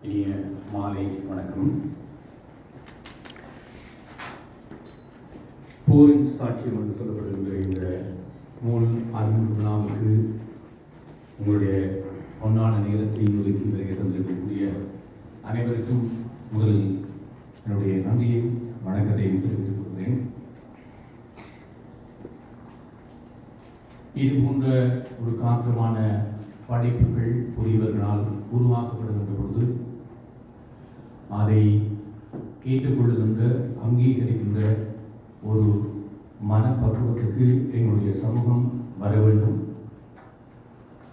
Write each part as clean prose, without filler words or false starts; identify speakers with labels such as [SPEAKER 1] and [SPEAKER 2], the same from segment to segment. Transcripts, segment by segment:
[SPEAKER 1] இனிய மாலை வணக்கம். போரின் சாட்சியம் என்று சொல்லப்படுகின்ற இந்த நூல் அறிமுக விழாவுக்கு உங்களுடைய பொன்னான நேரத்தை ஒதுக்கி தந்திருக்கக்கூடிய அனைவருக்கும் முதலில் என்னுடைய நன்றியை வணக்கத்தையும் தெரிவித்துக் கொள்கிறேன். இது போன்ற ஒரு காத்திரமான படைப்புகள் புதியவர்களால் உருவாக்கப்படுகின்ற பொழுது அதை ஏற்றுக்கொள்ளுகின்ற அங்கீகரிக்கின்ற ஒரு மனப்பக்குவத்துக்கு எங்களுடைய சமூகம் வர வேண்டும்.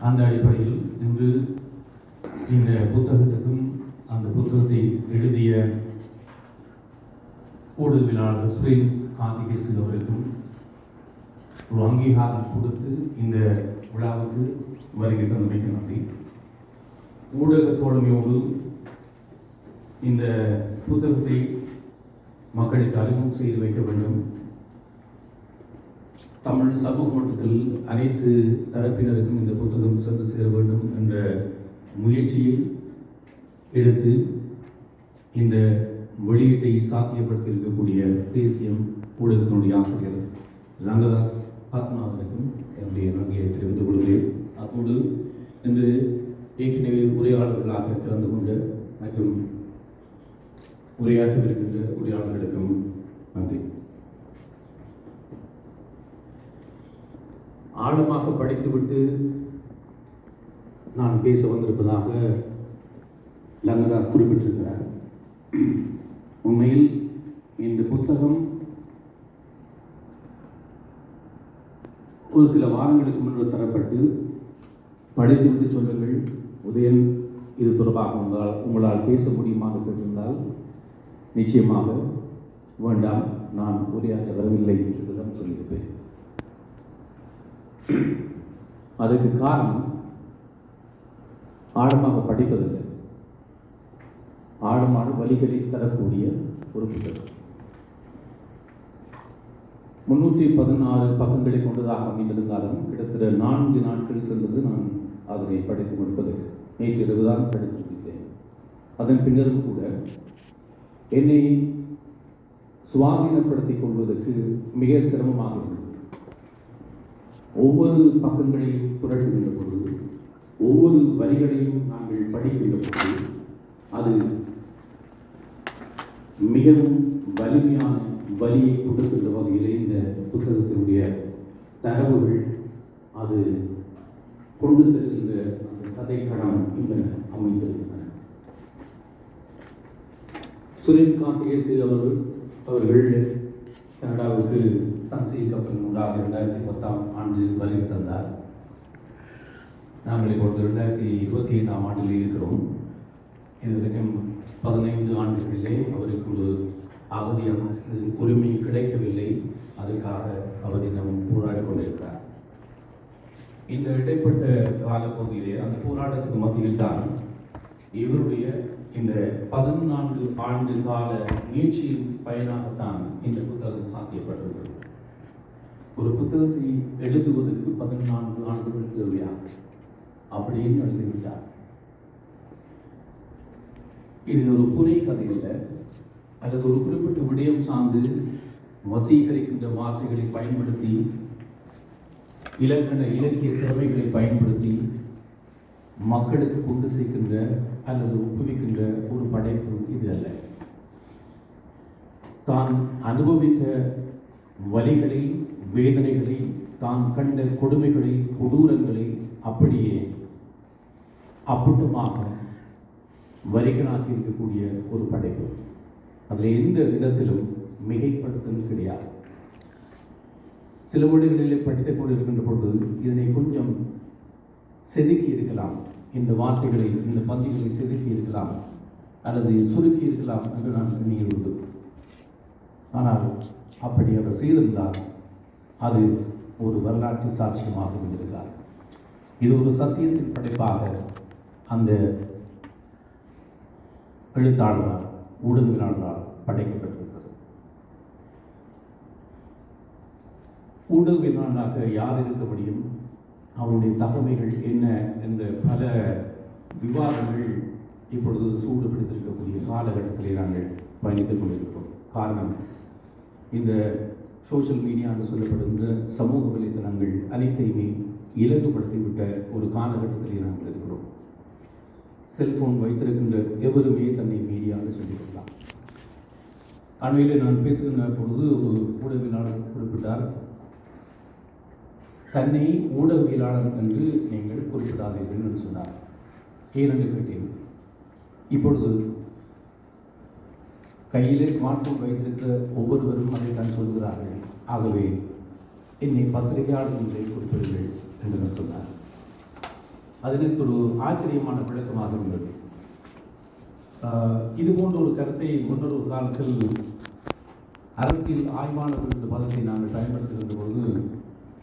[SPEAKER 1] அந்த அடிப்படையில் இன்று இந்த புத்தகத்துக்கும் அந்த புத்தகத்தை எழுதிய ஊடகவியலாளர் சுரேன் காந்திகேசு அவர்களுக்கும் ஒரு அங்கீகாரம் கொடுத்து இந்த விழாவுக்கு வருகை தந்தமைக்கு நன்றி. ஊடக தோழமையோடு இந்த புத்தகத்தை மக்களுக்கு அறிமுகம் செய்து வைக்க வேண்டும். தமிழ் சமூக மட்டத்தில் அனைத்து தரப்பினருக்கும் இந்த புத்தகம் சென்று சேர வேண்டும் என்ற முயற்சியை எடுத்து இந்த வெளியீட்டை சாத்தியப்படுத்தி இருக்கக்கூடிய தேசியம் ஊடகத்தினுடைய ஆசிரியர் ரங்கதாஸ் ஆத்மாவனுக்கும் என்னுடைய நன்றியை தெரிவித்துக் கொள்கிறேன். அதோடு இன்று ஏற்கனவே உரையாளர்களாக கலந்து கொண்ட மற்றும் உரையாற்றவிருக்கின்ற உரையாளர்களுக்கும் நன்றி. ஆழமாக படித்துவிட்டு நான் பேச வந்திருப்பதாக ரங்கதாஸ் குறிப்பிட்டிருக்கிறார். உண்மையில் இந்த புத்தகம் ஒரு சில வாரங்களுக்கு முன்பு தரப்பட்டு படித்துவிட்டு சொல்லுங்கள் உதயன் இது தொடர்பாக உங்களால் பேச முடியுமா என்று கேட்டிருந்தால் நிச்சயமாக வேண்டாம், நான் உரையாற்ற வரவில்லை என்றுதான் சொல்லியிருப்பேன். அதற்கு காரணம் ஆழமாக படிப்பதில்லை, ஆழமான வழிகளை தரக்கூடிய ஒரு புத்தகம். 316 பக்கங்களை கொண்டதாக அமைந்திருந்தாலும் கிட்டத்தட்ட 4 நாட்கள் சென்றது நான் அதனை படித்து முடிப்பதற்கு. நேற்று இரவு தான் படித்து முடித்தேன். அதன் பின்னரும் கூட என்னை சுவாதீனப்படுத்திக் கொள்வதற்கு மிக சிரமமாக இருந்தது. ஒவ்வொரு பக்கங்களையும் புரட்டுகின்ற பொழுது, ஒவ்வொரு வரிகளையும் நாங்கள் படிக்கின்ற பொழுது அது மிகவும் வலிமையான வலியை கொடுக்கின்ற வகையிலே இந்த புத்தகத்தினுடைய தரவுகள் அது கொண்டு செல்கின்ற அந்த கதைக்களம் இன்று அமைந்திருக்கின்றன. சுரேன் காந்திகேசு அவர்கள் கனடாவுக்கு சன்செய் கப்பல் மூலமாக 2010ஆம் ஆண்டு வருகை தந்தார். நாங்கள் இப்பொழுது 2025ஆம் ஆண்டில் இருக்கிறோம். இதுவரைக்கும் 15 ஆண்டுகளிலே அவருக்கு ஒரு அவதி உரிமை கிடைக்கவில்லை. அதற்காக அவர் இன்னும் போராடி கொண்டிருக்கிறார். இந்த இடைப்பட்ட காலப்பகுதியிலே அந்த போராட்டத்துக்கு மத்தியில் தான் இவருடைய இந்த 14 ஆண்டு கால முயற்சியின் பயனாகத்தான் இந்த புத்தகம் சாத்தியப்பட்டிருக்கிறது. ஒரு புத்தகத்தை எழுதுவதற்கு 14 ஆண்டுகள் தேவையா அப்படின்னு எழுதிவிட்டார். இது ஒரு புனை கதை இல்லை, அல்லது ஒரு குறிப்பிட்ட விடயம் சார்ந்து வசீகரிக்கின்ற வார்த்தைகளை பயன்படுத்தி இலக்கண இலக்கிய திறமைகளை பயன்படுத்தி மக்களுக்கு கொண்டு சேர்க்கின்ற அல்லது ஒப்புவிக்கின்ற ஒரு படைப்பு இது அல்ல. தான் அனுபவித்த வலிகளை, வேதனைகளை, தான் கண்ட கொடுமைகளை, கொடூரங்களை அப்படியே அப்பட்டமாக வரிகளாக்கி இருக்கக்கூடிய ஒரு படைப்பு. அதில் எந்த இடத்திலும் மிகைப்படுத்தல் கிடையாது. சில மொழிகளில் படித்துக் கொண்டிருக்கின்ற பொழுது இதனை கொஞ்சம் செதுக்கி இருக்கலாம், இந்த வார்த்தைகளை, இந்த பந்திகளை செதுக்கி இருக்கலாம் அல்லது சுருக்கி இருக்கலாம் என்று நான் எண்ணியுள்ளது. ஆனால் அப்படி அவர் செய்திருந்தால் அது ஒரு வரலாற்று சாட்சியமாக இருந்திருக்கார். இது ஒரு சத்தியத்தின் படைப்பாக அந்த எழுத்தாளரால், ஊடகவியலாளரால் படைக்கப்பட்டிருக்கிறது. ஊடகவியலாளராக யார் இருக்க முடியும், அவருடைய தகமைகள் என்ன என்ற பல விவாதங்கள் இப்பொழுது சூடு பிடித்திருக்கக்கூடிய காலகட்டத்திலே நாங்கள் பயணித்துக் கொண்டிருக்கிறோம். காரணம், இந்த சோஷியல் மீடியா என்று சொல்லப்படுகின்ற சமூக வலைத்தளங்கள் அனைத்தையுமே இலகுபடுத்திவிட்ட ஒரு காலகட்டத்திலே நாங்கள் இருக்கிறோம். செல்போன் வைத்திருக்கின்ற எவருமே தன்னை மீடியான்னு சொல்லிக்கொள்ளலாம். அண்மையில் நான் பேசுகின்ற பொழுது ஒரு ஊடகவியலாளர் குறிப்பிட்டார், தன்னை ஊடகவியலாளர் என்று நீங்கள் குறிப்பிடாதீர்கள் என்று சொன்னார். ஏனென்று கேட்டேன். இப்பொழுது கையிலே ஸ்மார்ட் போன் வைத்திருக்கிற ஒவ்வொருவரும் அதைத்தான் சொல்கிறார்கள். ஆகவே என்னை பத்திரிகையாளர் என்பதை குறிப்பிடுங்கள் என்று சொன்னார். அது எனக்கு ஒரு ஆச்சரியமான விளக்கமாக இருந்தது. இது போன்ற ஒரு கருத்தை முன்னொரு காலத்தில் அரசியல் ஆய்வாளர்கள் என்ற பதத்தை நாங்கள் பயன்படுத்துகின்ற பொழுது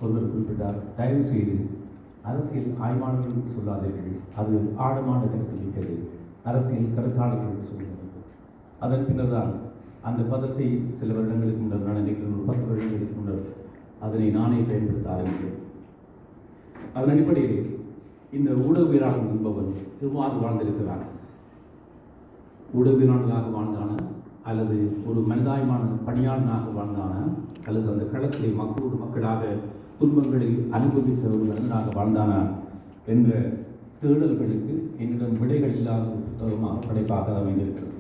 [SPEAKER 1] ஒருவர் குறிப்பிட்டார், தயவு செய்து அரசியல் ஆய்வாளர்கள் சொல்லாதீர்கள், அது ஆழமான கருத்து மிக்கது, அரசியல் கருத்தாளர்கள் என்று சொல்கிறது. அதன் பின்னர் தான் அந்த பதத்தை சில வருடங்களுக்கு முன்னர், நான் நினைக்கிறேன் ஒரு 10 வருடங்களுக்கு முன்னர் அதனை நானே பயன்படுத்த ஆரம்பித்தேன். அதன் அடிப்படையில் இந்த ஊடகவியலாளர் என்பவன் எவ்வாறு வாழ்ந்திருக்கிறான்? ஊடகவியலாளர்களாக வாழ்ந்தானா, அல்லது ஒரு மனிதாயமான பணியாளனாக வாழ்ந்தானா, அல்லது அந்த களத்திலே மக்களோடு மக்களாக துன்பங்களை அனுபவித்த ஒரு மனிதனாக வாழ்ந்தானா என்ற தேடல்களுக்கு என்னிடம் விடைகள் இல்லாத ஒரு புத்தகமாக படைப்பாக அமைந்திருக்கிறது.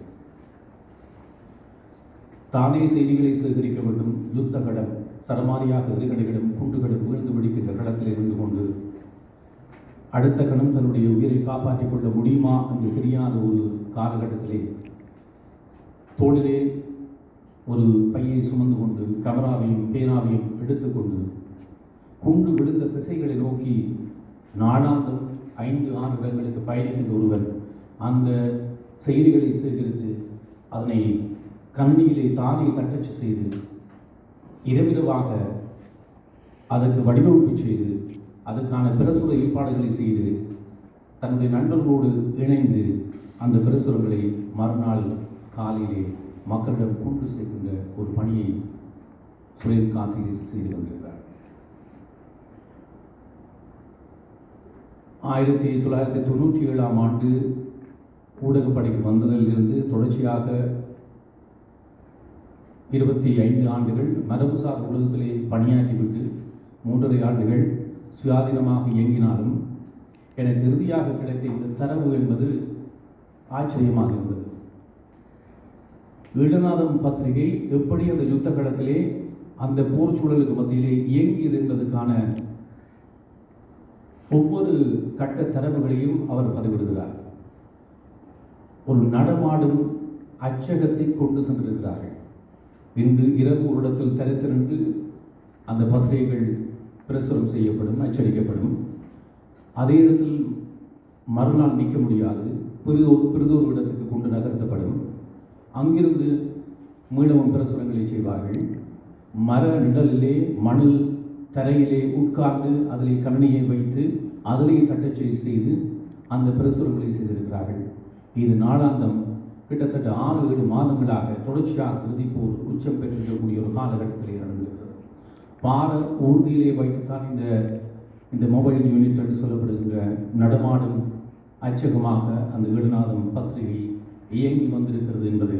[SPEAKER 1] தானே செய்திகளை சேகரிக்க வேண்டும், யுத்த கடம், சரமாரியாக எதிரிகளிடம் குண்டுகளும் வீழ்ந்து வெடிக்கின்ற களத்தில் இருந்து கொண்டு அடுத்த கணம் தன்னுடைய உயிரை காப்பாற்றிக் கொள்ள முடியுமா என்று தெரியாத ஒரு காலகட்டத்திலே தோளிலே ஒரு பையை சுமந்து கொண்டு கமராவையும் பேனாவையும் எடுத்துக்கொண்டு குண்டு விழுந்த திசைகளை நோக்கி நாளாந்தம் 5-6 இடங்களுக்கு பயணிக்கின்ற ஒருவன் அந்த செய்திகளை சேகரித்து அதனை கணினியிலே தானே தட்டச்சு செய்து இரவிரவாக அதற்கு வடிவமைப்பு செய்து அதுக்கான பிரசுர ஏற்பாடுகளை செய்து தன்னுடைய நண்பர்களோடு இணைந்து அந்த பிரசுரங்களை மறுநாள் காலையிலே மக்களிடம் கொண்டு சேர்க்கின்ற ஒரு பணியை சூரியகாந்திலே செய்து வந்திருக்கிறார். 1997ஆம் ஆண்டு ஊடக பணிக்கு வந்ததிலிருந்து தொடர்ச்சியாக 25 ஆண்டுகள் மரபுசார் உலகத்திலே பணியாற்றிவிட்டு 3.5 ஆண்டுகள் சுயாதீனமாக இயங்கினாலும் எனக்கு இறுதியாக கிடைத்த இந்த தரவு என்பது ஆச்சரியமாக இருந்தது. ஈழநாதம் பத்திரிகை எப்படி அந்த யுத்த களத்திலே அந்த போர் சூழலுக்கு மத்தியிலே இயங்கியது என்பதற்கான ஒவ்வொரு கட்ட தரவுகளையும் அவர் பதிவிடுகிறார். ஒரு நடமாடும் அச்சகத்தை கொண்டு சென்றிருக்கிறார்கள். இன்று இரவு ஒரு இடத்தில் தரித்திரண்டு அந்த பத்திரிகைகள் பிரசுரம் செய்யப்படும், அச்சடிக்கப்படும். அதே இடத்தில் மறுநாள் நிற்க முடியாது, பிரிதொரு இடத்துக்கு கொண்டு நகர்த்தப்படும். அங்கிருந்து மீளவும் பிரசுரங்களை செய்வார்கள். மர நிழலிலே மணல் தரையிலே உட்கார்ந்து அதிலே கணினியை வைத்து அதிலே தட்டச்சை செய்து அந்த பிரசுரங்களை செய்திருக்கிறார்கள். இது நாளாந்தம் கிட்டத்தட்ட 6-7 மாதங்களாக தொடர்ச்சியாக இறுதிப்போர் உச்சம் பெற்றிருக்கக்கூடிய ஒரு காலகட்டத்திலே நடந்திருக்கிறது. பார ஊர்தியிலே வைத்துத்தான் இந்த மொபைல் யூனிட் என்று சொல்லப்படுகின்ற நடமாடும் அச்சகமாக அந்த ஈழநாதம் பத்திரிகை இயங்கி வந்திருக்கிறது என்பது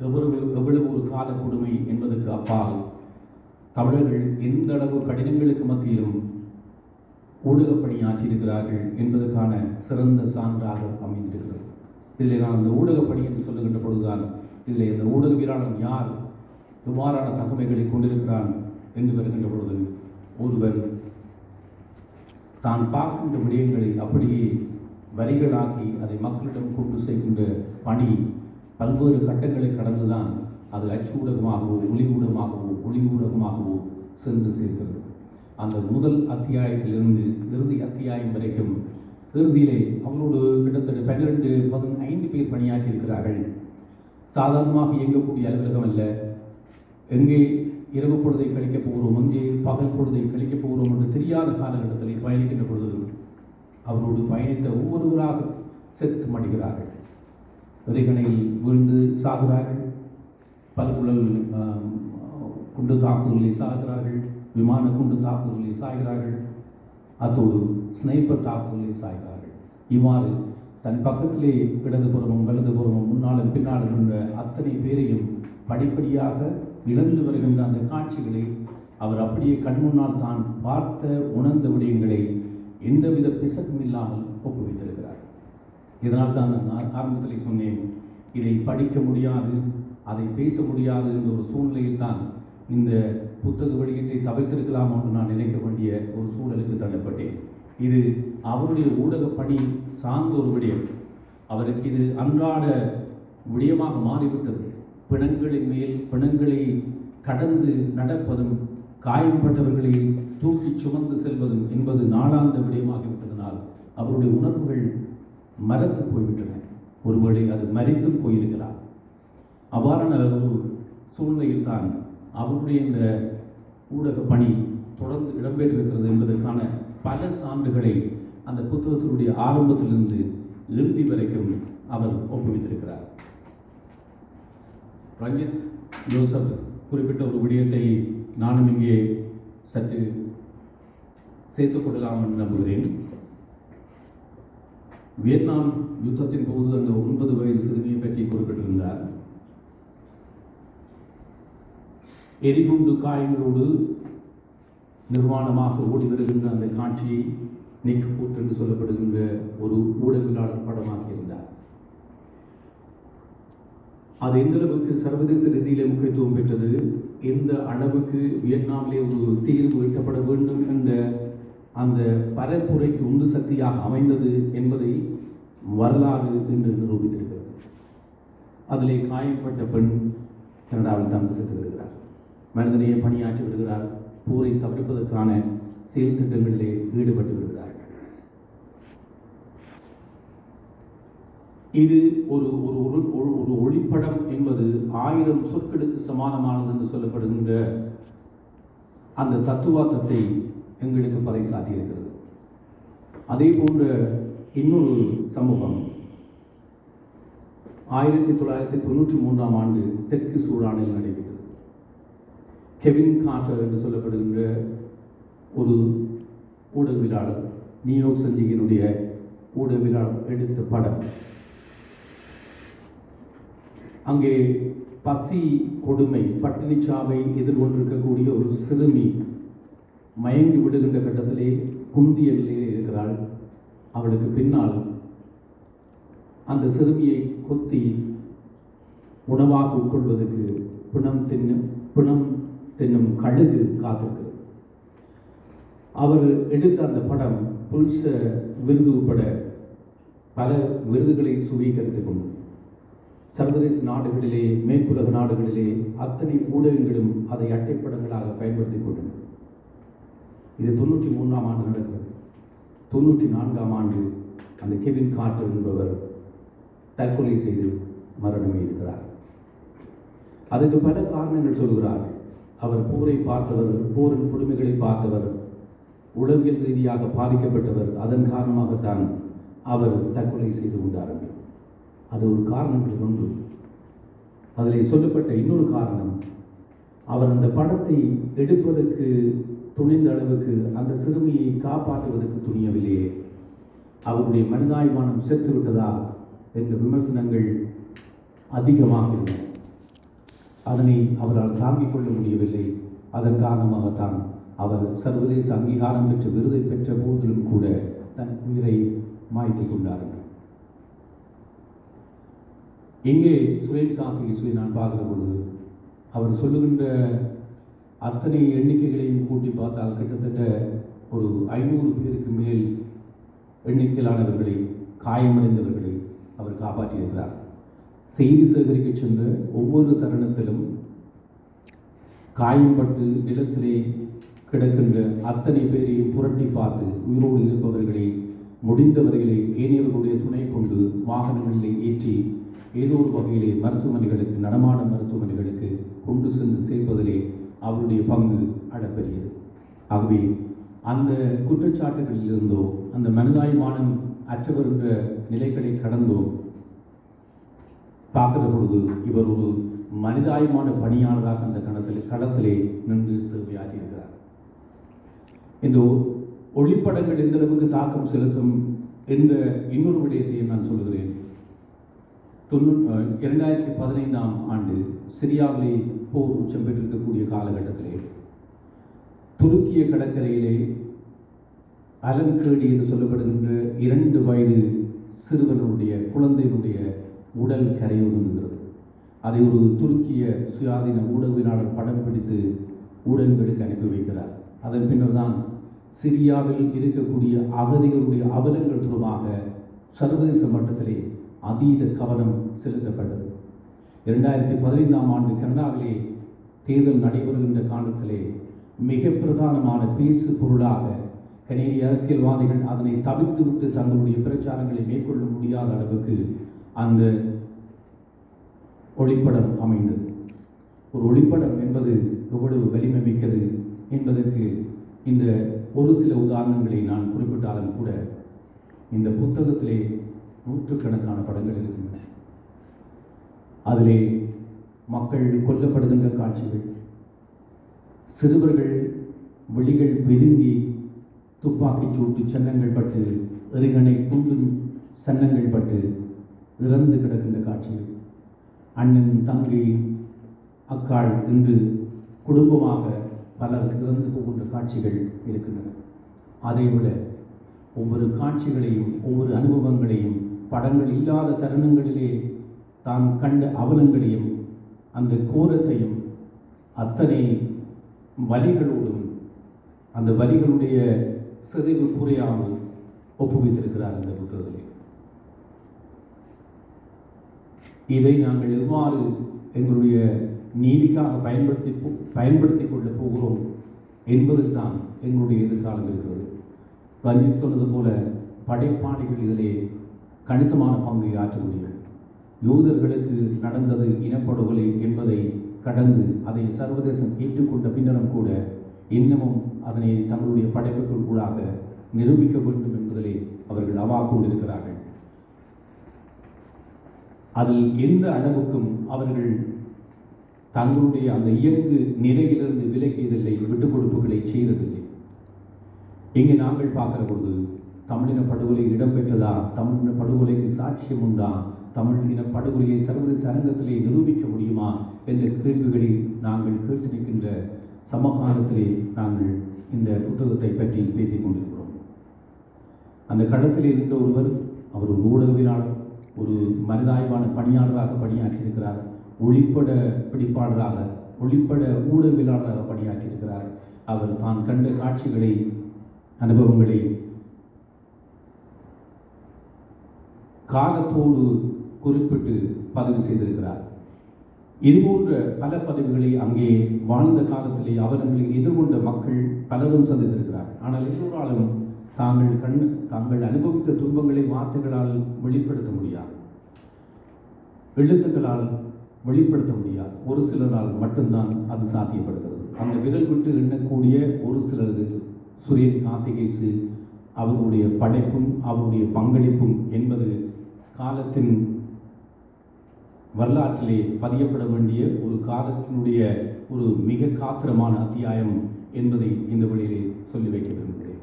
[SPEAKER 1] எவ்வளவு ஒரு கால கொடுமை என்பதற்கு அப்பால் தமிழர்கள் எந்த அளவு கடினங்களுக்கு மத்தியிலும் ஊடகப் பணியாற்றியிருக்கிறார்கள் என்பதற்கான சிறந்த சான்றாக அமைந்திருக்கிறது. இதில் நான் அந்த ஊடகப் பணி என்று சொல்லுகின்ற பொழுதுதான் இதில் இந்த ஊடகவியலாளன் யார், எவ்வாறான தகவல்களை கொண்டிருக்கிறான் என்று வருகின்ற பொழுது ஒருவன் தான் பார்க்கின்ற விடயங்களை அப்படியே வரிகளாக்கி அதை மக்களிடம் கொண்டு சேர்க்கின்ற பணி பல்வேறு கட்டங்களை கடந்துதான் அது அச்சு ஊடகமாகவோ ஒளி ஊடகமாகவோ சென்று சேர்க்கிறது. அந்த முதல் அத்தியாயத்திலிருந்து இறுதி அத்தியாயம் வரைக்கும் இறுதியிலே அவங்களோடு கிட்டத்தட்ட 12-15 பேர் பணியாற்றி இருக்கிறார்கள். சாதாரணமாக இயங்கக்கூடிய அலுவலகம் அல்ல. எங்கே இரவு பொழுதை கழிக்கப் போகிறோம், எங்கே பகல் பொழுதை கழிக்கப் போகிறோம் என்று தெரியாத காலகட்டத்தில் பயணிக்கின்ற பொழுது அவரோடு பயணித்த ஒவ்வொருவராக செத்து மடிகிறார்கள். விரைகணையில் வீழ்ந்து சாகிறார்கள், பல்குழல் குண்டு தாக்குதலில் சாகிறார்கள், விமான குண்டு தாக்குதலில் சாகிறார்கள், அத்தோடு ஸ்னைப்பர் தாக்குதலில் சாகிறார்கள். இவ்வாறு தன் பக்கத்திலே இடதுபுறமும் வலதுபுறமும் முன்னாலும் பின்னாலும் என்ற அத்தனை பேரையும் படிப்படியாக இழந்து வருகின்ற அந்த காட்சிகளை அவர் அப்படியே கண்முன்னால் தான் பார்த்த உணர்ந்த விடயங்களை எந்தவித பிசகும் இல்லாமல் ஒப்புவித்திருக்கிறார். இதனால் தான் நான் ஆரம்பத்தில் சொன்னேன், இதை படிக்க முடியாது, அதை பேச முடியாது என்ற ஒரு சூழ்நிலையில் தான் இந்த புத்தக வெளியீட்டை தவிர்த்திருக்கலாம் என்று நான் நினைக்க வேண்டிய ஒரு சூழலுக்கு தள்ளப்பட்டேன். இது அவருடைய ஊடக பணி சார்ந்த ஒரு விடயம். அவருக்கு இது அன்றாட விடயமாக மாறிவிட்டது. பிணங்களின் மேல் பிணங்களை கடந்து நடப்பதும் காயம்பட்டவர்களை தூக்கி சுமந்து செல்வதும் என்பது நாளாந்த விடயமாகிவிட்டதனால் அவருடைய உணர்வுகள் மரத்து போய்விட்டன. ஒருவேளை அது மரித்தும் போயிருக்கலாம். அவ்வாறான ஒரு சூழ்நிலையில் தான் அவருடைய இந்த ஊடக பணி தொடர்ந்து இடம்பெற்றிருக்கிறது என்பதற்கான பல சான்றுகளை அந்த புத்தகத்தினுடைய ஆரம்பத்திலிருந்து இறுதி வரைக்கும் அவர் ஒப்புவித்திருக்கிறார். ரஞ்சித் ஜோசப் குறிப்பிட்ட ஒரு விடயத்தை நானும் இங்கே சற்று சேர்த்துக் கொள்ளலாம் என்று நம்புகிறேன். வியட்நாம் யுத்தத்தின் போது அந்த 9 வயது சிறுமியை பற்றி குறிப்பிட்டிருந்தார். எரிகுண்டு காயங்களோடு நிர்வாணமாக ஓடி வருகின்ற அந்த காட்சியை நிக் பூட் என்று சொல்லப்படுகின்ற ஒரு ஊடகவியலாளர் படமாக்கியிருந்தார். அது எந்த அளவுக்கு சர்வதேச ரீதியிலே முக்கியத்துவம் பெற்றது, எந்த அளவுக்கு வியட்நாமிலே ஒரு தீர்வு எட்டப்பட வேண்டும் என்ற அந்த பரப்புரைக்கு உந்து சக்தியாக அமைந்தது என்பதை வரலாறு என்று நிரூபித்திருக்கிறது. அதிலே காயப்பட்ட பெண் கனடாவில் தான் சென்று வருகிறார். மனிதனையே பணியாற்றி வருகிறார். போரை தவிர்ப்பதற்கான செயல் திட்டங்களிலே ஈடுபட்டு வருகிறார். இது ஒரு ஒரு ஒளிப்படம் என்பது 1000 சொற்களுக்கு சமானமானது என்று சொல்லப்படுகின்ற அந்த தத்துவார்த்தத்தை எங்களுக்கு பறைசாற்றியிருக்கிறது. அதே போன்ற இன்னொரு சமூகம் 1993ஆம் ஆண்டு தெற்கு சூடானில் நடைபெற்றது. கெவின் கார்ட்டர் என்று சொல்லப்படுகின்ற ஒரு ஊடகவியலாளர், நியூயார்க் சஞ்சிகையினுடைய ஊடகவியலாளர் எடுத்த படம். அங்கே பசி கொடுமை பட்டினிச்சாவை எதிர்கொண்டிருக்கக்கூடிய ஒரு சிறுமி மயங்கி விடுகின்ற கட்டத்திலே குந்திய நிலையிலே இருக்கிறாள். அவளுக்கு பின்னால் அந்த சிறுமியை கொத்தி உணவாக உட்கொள்வதற்கு பிணம் தின்னும் கழுகு காத்திருக்கிறது. அவர் எடுத்த அந்த படம் புல்சர் விருது உட்பட பல விருதுகளை சுவீகரித்துக் கொண்டு சர்வதேச நாடுகளிலே, மேற்குலக நாடுகளிலே அத்தனை ஊடகங்களும் அதை அட்டைப்படங்களாக பயன்படுத்திக் கொண்டன. இது 93ஆம் ஆண்டு நடக்கிறது. 94ஆம் ஆண்டு அந்த கெவின் கார்ட்டர் என்பவர் தற்கொலை செய்து மரணம் எய்துகிறார். அதுக்கு பல காரணங்கள் சொல்கிறார். அவர் போரை பார்த்தவர், போரின் கொடுமைகளை பார்த்தவர், உளவியல் ரீதியாக பாதிக்கப்பட்டவர். அதன் காரணமாகத்தான் அவர் தற்கொலை செய்து கொண்டார். அது ஒரு காரணங்கள் ஒன்று. அதில் சொல்லப்பட்ட இன்னொரு காரணம், அவர் அந்த படத்தை எடுப்பதற்கு துணிந்த அளவுக்கு அந்த சிறுமியை காப்பாற்றுவதற்கு துணியவில்லையே. அவருடைய மனிதாபிமானம் செத்து விட்டதா என்ற விமர்சனங்கள் அதிகமாக இருந்தன. அதனை அவரால் தாங்கிக் கொள்ள முடியவில்லை. அதன் காரணமாகத்தான் அவர் சர்வதேச அங்கீகாரம் பெற்ற விருதை பெற்ற போதிலும் கூட தன் உயிரை மாய்த்துக் கொண்டார்கள். இங்கே சுரேன் கார்த்திகை நான் பார்க்கிற பொழுது அவர் சொல்லுகின்ற அத்தனை எண்ணிக்கைகளையும் கூட்டி பார்த்தால் கிட்டத்தட்ட ஒரு 500 பேருக்கு மேல் எண்ணிக்கையிலானவர்களை, காயமடைந்தவர்களை அவர் காப்பாற்றியிருக்கிறார். செய்தி சேகரிக்க சென்ற ஒவ்வொரு தருணத்திலும் காயம்பட்டு நிலத்திலே கிடக்கின்ற அத்தனை பேரையும் புரட்டி பார்த்து உயிரோடு இருப்பவர்களை முடிந்தவர்களை ஏனையவர்களுடைய துணை கொண்டு வாகனங்களிலே ஏற்றி ஏதோ ஒரு வகையிலே மருத்துவமனைகளுக்கு, நடமாடும் மருத்துவமனைகளுக்கு கொண்டு சென்று சேர்ப்பதிலே அவருடைய பங்கு அளப்பெரியது. ஆகவே அந்த குற்றச்சாட்டுகளிலிருந்தோ, அந்த மனிதாபிமானம் அற்றவர் என்ற நிலைகளை கடந்தோ பார்க்கிற பொழுது இவர் ஒரு மனிதாபிமான பணியாளராக அந்த களத்திலே நின்று சேவையாற்றியிருக்கிறார். இந்த ஒளிப்படங்கள் எந்த அளவுக்கு தாக்கம் செலுத்தும் என்ற இன்னொரு விடயத்தையும் நான் சொல்லுகிறேன். 2015ஆம் ஆண்டு சிரியாவிலே போர் உச்சம் பெற்றிருக்கக்கூடிய காலகட்டத்திலே துருக்கிய கடற்கரையிலே அலன் கேடி என்று சொல்லப்படுகின்ற 2 வயது சிறுவனுடைய குழந்தையினுடைய உடல் கரையொதுங்குகிறது. அதை ஒரு துருக்கிய சுயாதீன ஊடகவியலாளர் படம் பிடித்து ஊடகங்களுக்கு அனுப்பி வைக்கிறார். அதன் பின்னர் தான் சிரியாவில் இருக்கக்கூடிய அகதிகளுடைய அவலங்கள் தொடர்பாக சர்வதேச மட்டத்திலே அதீத கவனம் செலுத்தப்பட்டது. 2015ஆம் ஆண்டு கனடாவிலே தேர்தல் நடைபெறுகின்ற காலத்திலே மிக பிரதானமான பேசு பொருளாக கனேடிய அரசியல்வாதிகள் அதனை தவிர்த்துவிட்டு தங்களுடைய பிரச்சாரங்களை மேற்கொள்ள முடியாத அளவுக்கு அந்த ஒளிப்படம் அமைந்தது. ஒரு ஒளிப்படம் என்பது எவ்வளவு வலிமை மிக்கது என்பதற்கு இந்த ஒரு சில உதாரணங்களை நான் குறிப்பிட்டாலும் கூட இந்த புத்தகத்திலே நூற்றுக்கணக்கான படங்கள் இருக்கின்றன. அதிலே மக்கள் கொல்லப்படுகின்ற காட்சிகள், சிறுவர்கள் விழிகள் பெருங்கி துப்பாக்கிச் சூட்டு சன்னங்கள் பட்டு எறிகணை குண்டு சன்னங்கள் பட்டு இறந்து கிடக்கின்ற காட்சிகள், அண்ணன் தங்கை அக்காள் என்று குடும்பமாக பலர் இறந்து போகின்ற காட்சிகள் இருக்கின்றன. அதைவிட ஒவ்வொரு காட்சிகளையும் ஒவ்வொரு அனுபவங்களையும் படங்கள் இல்லாத தருணங்களிலே தான் கண்ட அவலங்களையும் அந்த கோரத்தையும் அத்தனை வலிகளோடும் அந்த வலிகளுடைய சிதைவு குறையாமல் ஒப்புவித்திருக்கிறார் இந்த புத்தகத்திலே. இதை நாங்கள் எவ்வாறு எங்களுடைய நீதிக்காக பயன்படுத்தி கொள்ள போகிறோம் என்பதில் தான் எங்களுடைய எதிர்காலம் இருக்கிறது. ரஞ்சித் சொன்னது போல படைப்பாளிகள் இதிலே கணிசமான பங்கை ஆற்ற முடியும். யூதர்களுக்கு நடந்தது இனப்படுகொலை என்பதை கடந்து அதை சர்வதேசம் ஏற்றுக்கொண்ட பின்னரும் கூட இன்னமும் அதனை தங்களுடைய படைப்புகள் கூடாக நிரூபிக்க வேண்டும் என்பதிலே அவர்கள் அவா கொண்டிருக்கிறார்கள். அதில் எந்த அளவுக்கும் அவர்கள் தங்களுடைய அந்த இயங்கு நிலையிலிருந்து விலகியதில்லை, விட்டுக் கொடுப்புகளை செய்ததில்லை. இங்கே நாங்கள் பார்க்கிற பொழுது தமிழின படுகொலை இடம்பெற்றதா, தமிழின படுகொலைக்கு சாட்சியம் உண்டா, தமிழ் இன படுகொலையை சர்வதேச அரங்கத்திலே நிரூபிக்க முடியுமா என்ற கேள்விகளை நாங்கள் கேட்டு நிற்கின்ற சமகாலத்திலே நாங்கள் இந்த புத்தகத்தை பற்றி பேசிக் கொண்டிருக்கிறோம். அந்த களத்திலே நின்ற ஒருவர், அவர் ஒரு ஊடகவியலாளர், ஒரு மனிதாய்வான பணியாளராக பணியாற்றியிருக்கிறார், ஒளிப்பட பிடிப்பாளராக ஒளிப்பட ஊடகவியலாளராக பணியாற்றியிருக்கிறார். அவர் தான் கண்ட காட்சிகளை அனுபவங்களை காலத்தோடு குறிப்பிட்டு பதிவு செய்திருக்கிறார். இதுபோன்ற பல பதிவுகளை அங்கே வாழ்ந்த காலத்திலே அவர்களை எதிர்கொண்ட மக்கள் பலரும் சந்தித்திருக்கிறார்கள். ஆனால் எல்லோராலும் தாங்கள் அனுபவித்த துன்பங்களை வார்த்தைகளால் வெளிப்படுத்த முடியாது, எழுத்துக்களால் வெளிப்படுத்த முடியாது. ஒரு சிலரால் மட்டும்தான் அது சாத்தியப்படுகிறது. அந்த விரல் விட்டு எண்ணக்கூடிய ஒரு சிலருக்கு சுரேன் கார்த்திகேசு அவருடைய படைப்பும் அவருடைய பங்களிப்பும் என்பது காலத்தின் வரலாற்றிலே பதியப்பட வேண்டிய ஒரு காலத்தினுடைய ஒரு மிக காத்திரமான அத்தியாயம் என்பதை இந்த வழியிலே சொல்லி வைக்க விரும்புகிறேன்.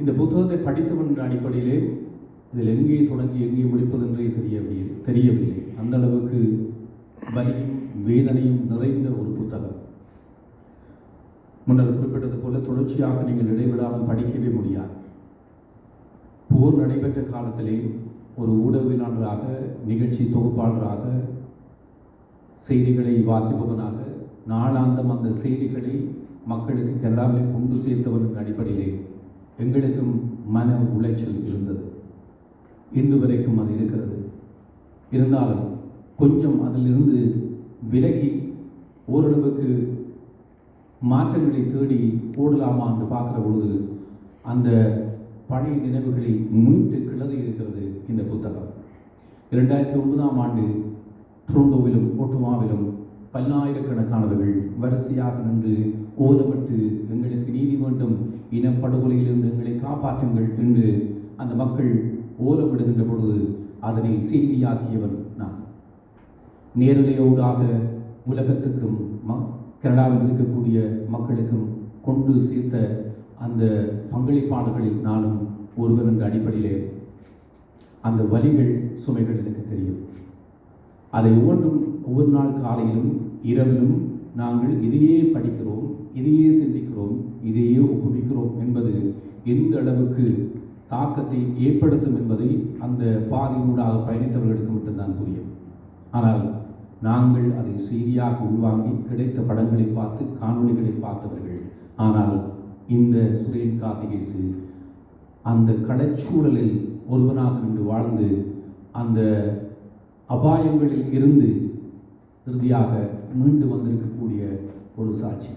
[SPEAKER 1] இந்த புத்தகத்தை படித்தவன் அடிப்படையிலே இதில் எங்கே தொடங்கி எங்கே முடிப்பது என்றே தெரியவில்லை. அந்த அளவுக்கு வலியும் வேதனையும் நிறைந்த ஒரு புத்தகம். முன்னர் குறிப்பிட்டது போல தொடர்ச்சியாக நீங்கள் இடைவிடாமல் படிக்கவே முடியாது. போர் நடைபெற்ற காலத்திலே ஒரு ஊடகவியலாளராக, நிகழ்ச்சி தொகுப்பாளராக, செய்திகளை வாசிப்பவனாக நாளாந்தம் அந்த செய்திகளை மக்களுக்கு கனடாவிலே கொண்டு சேர்த்தவன் அடிப்படையிலே எங்களுக்கும் மன உளைச்சல் இருந்தது. இன்று வரைக்கும் அது இருக்கிறது. இருந்தாலும் கொஞ்சம் அதிலிருந்து விலகி ஓரளவுக்கு மாற்றங்களை தேடி ஓடலாமா என்று பார்க்கிற பொழுது அந்த பழைய நினைவுகளை மீட்டு கிளறி இருக்கிறது இந்த புத்தகம். 2009ஆம் ஆண்டு டொரண்டோவிலும் ஒட்டுமாவிலும் பல்லாயிரக்கணக்கானவர்கள் வரிசையாக நின்று ஓலமிட்டு எங்களுக்கு நீதி வேண்டும், இனப்படுகொலையிலிருந்து எங்களை காப்பாற்றுங்கள் என்று அந்த மக்கள் ஓலமிடுகின்ற பொழுது அதனை செய்தியாக்கியவன் நான். நேரலையோடாக உலகத்துக்கும் கனடாவில் இருக்கக்கூடிய மக்களுக்கும் கொண்டு சேர்த்த அந்த பங்களிப்பாளர்களில் நானும் ஒருவர் என்ற அடிப்படையிலே அந்த வலிகள் சுமைகள் எனக்கு தெரியும். அதை ஒவ்வொரு நாள் காலையிலும் இரவிலும் நாங்கள் இதையே படிக்கிறோம், இதையே சிந்திக்கிறோம், இதையே ஒப்புவிக்கிறோம் என்பது எந்த அளவுக்கு தாக்கத்தை ஏற்படுத்தும் என்பதை அந்த பாதையூடாக பயணித்தவர்களுக்கு மட்டும்தான் புரியும். ஆனால் நாங்கள் அதை செய்தியாக உள்வாங்கி கிடைத்த படங்களை பார்த்து காணொளிகளை பார்த்தவர்கள். ஆனால் இந்த சுரேன் கார்த்திகேசு அந்த கடற்சூழலில் ஒருவனாக நின்று வாழ்ந்து அந்த அபாயங்களில் இருந்து இறுதியாக மீண்டு வந்திருக்கக்கூடிய ஒரு சாட்சி.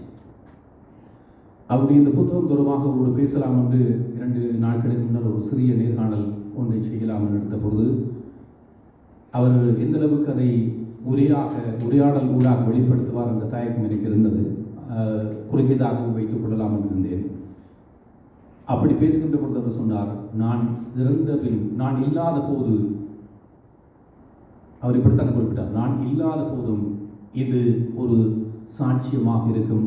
[SPEAKER 1] அவருடைய இந்த புத்தகம் தொடர்பாக அவரோடு பேசலாம் என்று 2 நாட்களுக்கு முன்னர் ஒரு சிறிய நேர்காணல் ஒன்றை செய்யலாம் என்று எடுத்த பொழுது அவர் எந்த அளவுக்கு அதை உரையாடல் ஊடாக வெளிப்படுத்துவார் என்ற தயக்கம் எனக்கு இருந்தது. குறுகியதாகவும் வைத்துக் கொள்ளலாம் என்று இருந்தேன். அப்படி பேசுகின்ற பொழுது அவர் சொன்னார், நான் இறந்த பின், நான் இல்லாத போது, அவர் இப்படித்தான் குறிப்பிட்டார், நான் இல்லாத போதும் இது ஒரு சாட்சியமாக இருக்கும்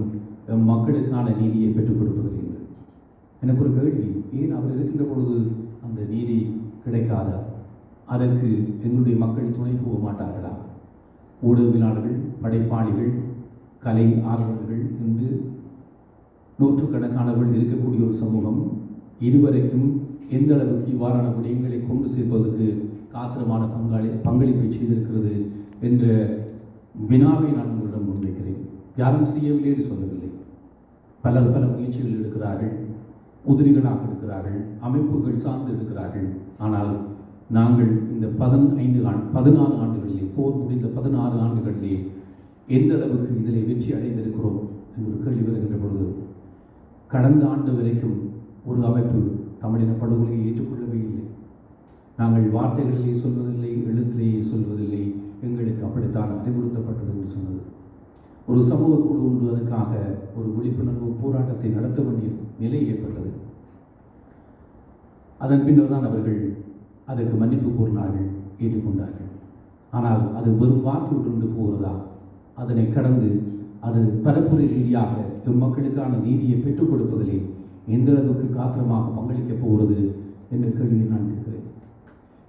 [SPEAKER 1] மக்களுக்கான நீதியை பெற்றுக் கொடுப்பதில்லை என்று. எனக்கு ஒரு கேள்வி, ஏன் அவர் இருக்கின்ற பொழுது அந்த நீதி கிடைக்காதா? அதற்கு எங்களுடைய மக்கள் துணை போக மாட்டார்களா? ஊடகவியலாளர்கள், படைப்பாளிகள், கலை ஆர்வலர்கள் என்று நூற்றுக்கணக்கானவர்கள் இருக்கக்கூடிய ஒரு சமூகம் இதுவரைக்கும் எந்த அளவுக்கு இவ்வாறான விடயங்களை கொண்டு சேர்ப்பதற்கு காத்திரமான பங்களிப்பை செய்திருக்கிறது என்ற வினாவை நான் உங்களிடம் முன்வைக்கிறேன். யாரும் செய்யவில்லை என்று சொல்லவில்லை. பல முயற்சிகள் எடுக்கிறார்கள், உதிரிகளாக எடுக்கிறார்கள், அமைப்புகள் சார்ந்து எடுக்கிறார்கள். ஆனால் நாங்கள் இந்த 16 ஆண்டுகளிலே, போர் முடிந்த 16 ஆண்டுகளிலே எந்த அளவுக்கு இதிலே வெற்றி அடைந்திருக்கிறோம் என்று ஒரு கேள்வி வருகின்ற பொழுது, கடந்த ஆண்டு வரைக்கும் ஒரு அமைப்பு தமிழின படுகொலையை ஏற்றுக்கொள்ளவே இல்லை. நாங்கள் வார்த்தைகளிலே சொல்வதில்லை, எழுத்திலேயே சொல்வதில்லை, எங்களுக்கு அப்படித்தான் அறிவுறுத்தப்பட்டது என்று சொன்னது. ஒரு சமூக குழு ஒன்று அதற்காக ஒரு விழிப்புணர்வு போராட்டத்தை நடத்த வேண்டிய நிலை ஏற்பட்டது. அதன் பின்னர் தான் அவர்கள் அதற்கு மன்னிப்பு கூறினார்கள், ஏற்றுக்கொண்டார்கள். ஆனால் அது வெறும் வார்த்தையுடன் போகிறதா? அதனை கடந்து அது பரப்புரை ரீதியாக மக்களுக்கான நீதியை பெற்றுக் கொடுப்பதிலே எந்த அளவுக்கு காத்திரமாக பங்களிக்கப் போகிறது என்ற கேள்வியை நான் கேட்கிறேன்.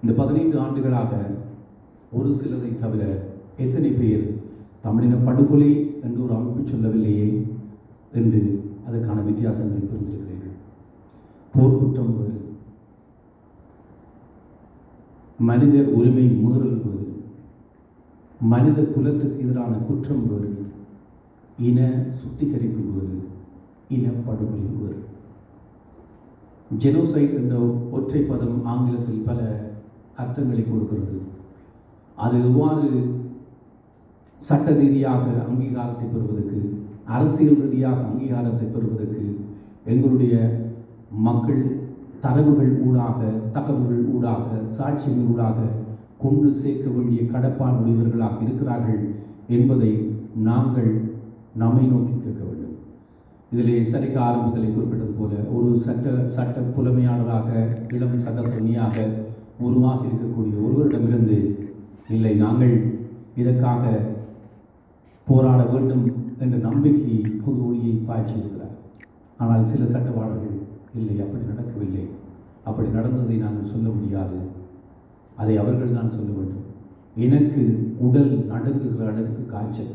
[SPEAKER 1] இந்த 15 ஆண்டுகளாக ஒரு சிலரை தவிர எத்தனை பேர் தமிழின படுகொலை என்று ஒரு அமைப்பு சொல்லவில்லையே என்று அதற்கான வித்தியாசங்களை புரிந்திருக்கிறீர்கள். போர்க்குற்றம் வேறு, மனித உரிமை மீறல் வேறு, மனித குலத்துக்கு எதிரான குற்றம் வேறு, இன சுத்திகரிப்பு வேறு, இனப்படுகொலை வேறு. ஜெனோசைட் என்ற ஒற்றை பதம் ஆங்கிலத்தில் பல அர்த்தங்களை கொடுக்கிறது. அது எவ்வாறு சட்ட ரீதியாக அங்கீகாரத்தை பெறுவதற்கு, அரசியல் ரீதியாக அங்கீகாரத்தை பெறுவதற்கு எங்களுடைய மக்கள் தரவுகள் ஊடாக, தகவல்கள் ஊடாக, சாட்சியங்கள் ஊடாக கொண்டு சேர்க்க வேண்டிய கடப்பாடுடையவர்களாக இருக்கிறார்கள் என்பதை நாங்கள் நம்மை நோக்கி கேட்க வேண்டும். இதிலே சரிக்க ஆரம்பத்தில் குறிப்பிட்டது போல ஒரு சட்ட புலமையாளராக, இளம் சட்டத்தரணியாக உருவாக இருக்கக்கூடிய ஒருவரிடமிருந்து இல்லை, நாங்கள் இதற்காக போராட வேண்டும் என்ற நம்பிக்கை புது ஒளியை பாய்ச்சியிருக்கிறார். ஆனால் சில சட்டவாளர்கள் இல்லை, அப்படி நடக்கவில்லை, அப்படி நடந்ததை நாங்கள் சொல்ல முடியாது, அதை அவர்கள் தான் சொல்ல வேண்டும். எனக்கு உடல் நடுங்குகிற அளவுக்கு காய்ச்சல்,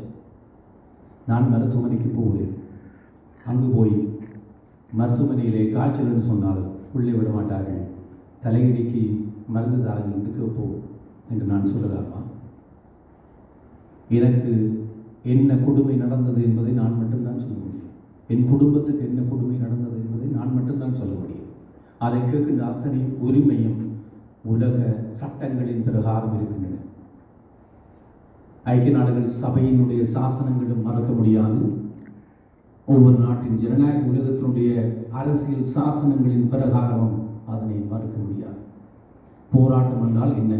[SPEAKER 1] நான் மருத்துவமனைக்கு போகிறேன். அங்கு போய் மருத்துவமனையிலே காய்ச்சல் என்று சொன்னால் உள்ளே விட மாட்டார்கள். தலையடிக்கு மருந்து தாரங்கள் எடுக்க போ என்று நான் சொல்லலாமா? எனக்கு என்ன கொடுமை நடந்தது என்பதை நான் மட்டும்தான் சொல்ல முடியும். என் குடும்பத்துக்கு என்ன கொடுமை நடந்தது என்பதை நான் மட்டும்தான் சொல்ல முடியும். அதை கேட்கின்ற அத்தனை உரிமையும் உலக சட்டங்களின் பிரகாரம் இருக்கின்றன. ஐக்கிய நாடுகள் சபையினுடைய சாசனங்களும் மறக்க முடியாது. ஒவ்வொரு நாட்டின் ஜனநாயக உலகத்தினுடைய அரசியல் சாசனங்களின் பிரகாரமும் அதனை மறுக்க முடியாது. போராட்டம் என்றால் என்ன?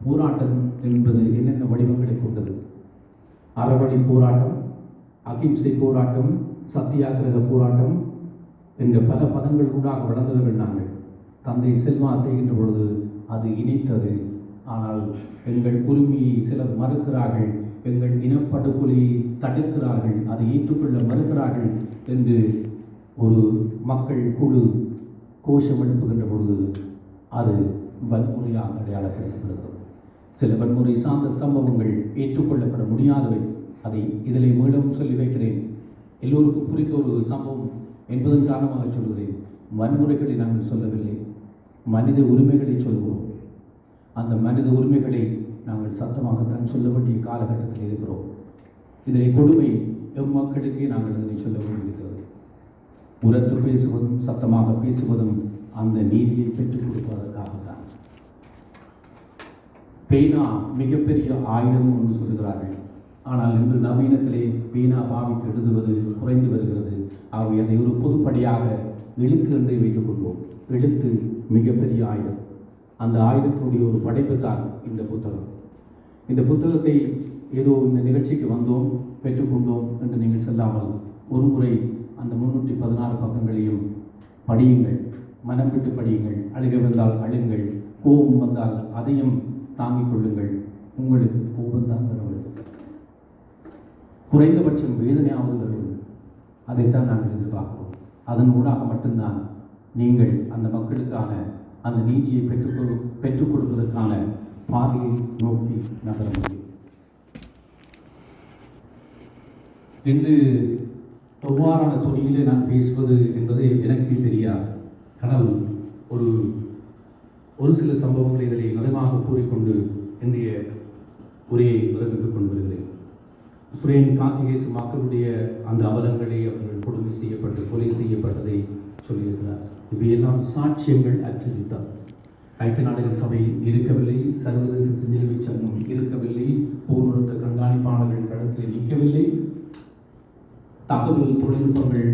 [SPEAKER 1] போராட்டம் என்பது என்னென்ன வடிவங்களை கொண்டது? அறவழி போராட்டம், அகிம்சை போராட்டம், சத்தியாகிரக போராட்டம் என்ற பல பதங்கள் ஊடாக வளர்ந்தவர்கள் நாங்கள். தந்தை செல்வா செய்கின்ற பொழுது அது இனித்தது. ஆனால் எங்கள் உரிமையை சிலர் மறுக்கிறார்கள், எங்கள் இனப்படுகொலையை தடுக்கிறார்கள், அதை ஏற்றுக்கொள்ள மறுக்கிறார்கள் என்று ஒரு மக்கள் குழு கோஷம் எழுப்புகின்ற பொழுது அது வன்முறையாக அடையாளப்படுத்தப்படுகிறது. சில வன்முறை சார்ந்த சம்பவங்கள் ஏற்றுக்கொள்ளப்பட முடியாதவை. அதை இதிலே மீண்டும் சொல்லி வைக்கிறேன். எல்லோருக்கும் புரிந்த ஒரு சம்பவம் என்பதன் காரணமாக சொல்கிறேன். வன்முறைகளை நாங்கள் சொல்லவில்லை, மனித உரிமைகளை சொல்கிறோம். அந்த மனித உரிமைகளை நாங்கள் சத்தமாகத்தான் சொல்ல வேண்டிய காலகட்டத்தில் இருக்கிறோம். இதிலே கொடுமை எம்மக்களுக்கே நாங்கள் இதனை சொல்ல வேண்டியிருக்கிறது. உரத்து பேசுவதும் சத்தமாக பேசுவதும் அந்த நீதியை பெற்றுக் கொடுப்பதற்காகத்தான். பேனா மிகப்பெரிய ஆயுதம் என்று சொல்கிறார்கள். ஆனால் இன்று நவீனத்திலே பேனா பாவித்து எழுதுவது குறைந்து வருகிறது. ஆகவே அதை ஒரு பொதுப்படியாக எழுத்து என்றே வைத்துக் கொள்வோம். எழுத்து மிகப்பெரிய ஆயுதம். அந்த ஆயுதத்தினுடைய ஒரு படைப்பு தான் இந்த புத்தகம். இந்த புத்தகத்தை ஏதோ இந்த நிகழ்ச்சிக்கு வந்தோம் பெற்றுக்கொண்டோம் என்று நீங்கள் செல்லாமல் ஒரு முறை அந்த 316 பக்கங்களையும் படியுங்கள். மனம் விட்டு படியுங்கள். அழுக வந்தால் அழுங்கள், கோபம் வந்தால் அதையும் தாங்கிக் கொள்ளுங்கள். உங்களுக்கு கோபம்தான் வர வேண்டும், குறைந்தபட்சம் வேதனையாவது வர வேண்டும். அதைத்தான் நாங்கள் எதிர்பார்க்கிறோம். அதன் ஊடாக மட்டும்தான் நீங்கள் அந்த மக்களுக்கான அந்த நீதியை பெற்றுக் கொடுப்பதற்கான பாதையை நோக்கி நகர முடியும். இன்று எவ்வாறான துணியிலே நான் பேசுவது என்பது எனக்கு தெரியாது. கடவுள் ஒரு சில சம்பவங்களை இதிலே நிலமாக கூறிக்கொண்டு இன்றைய உரையை நிரப்பித்துக் கொண்டு வருகிறேன். சுரேன் கார்த்திகேசு மக்களுடைய அந்த அவலங்களை அவர்கள் கொடுமை செய்யப்பட்டு கொலை செய்யப்பட்டதை சொல்லியிருக்கிறார். இவையெல்லாம் சாட்சியங்கள் அச்சடித்தார். ஐக்கிய நாடுகள் சபை இருக்கவில்லை, சர்வதேச செஞ்சிலுவை சங்கம் இருக்கவில்லை, போர் நிறுத்த கண்காணிப்பாளர்கள் களத்தில் நிற்கவில்லை, தகவல் தொழில்நுட்பங்கள்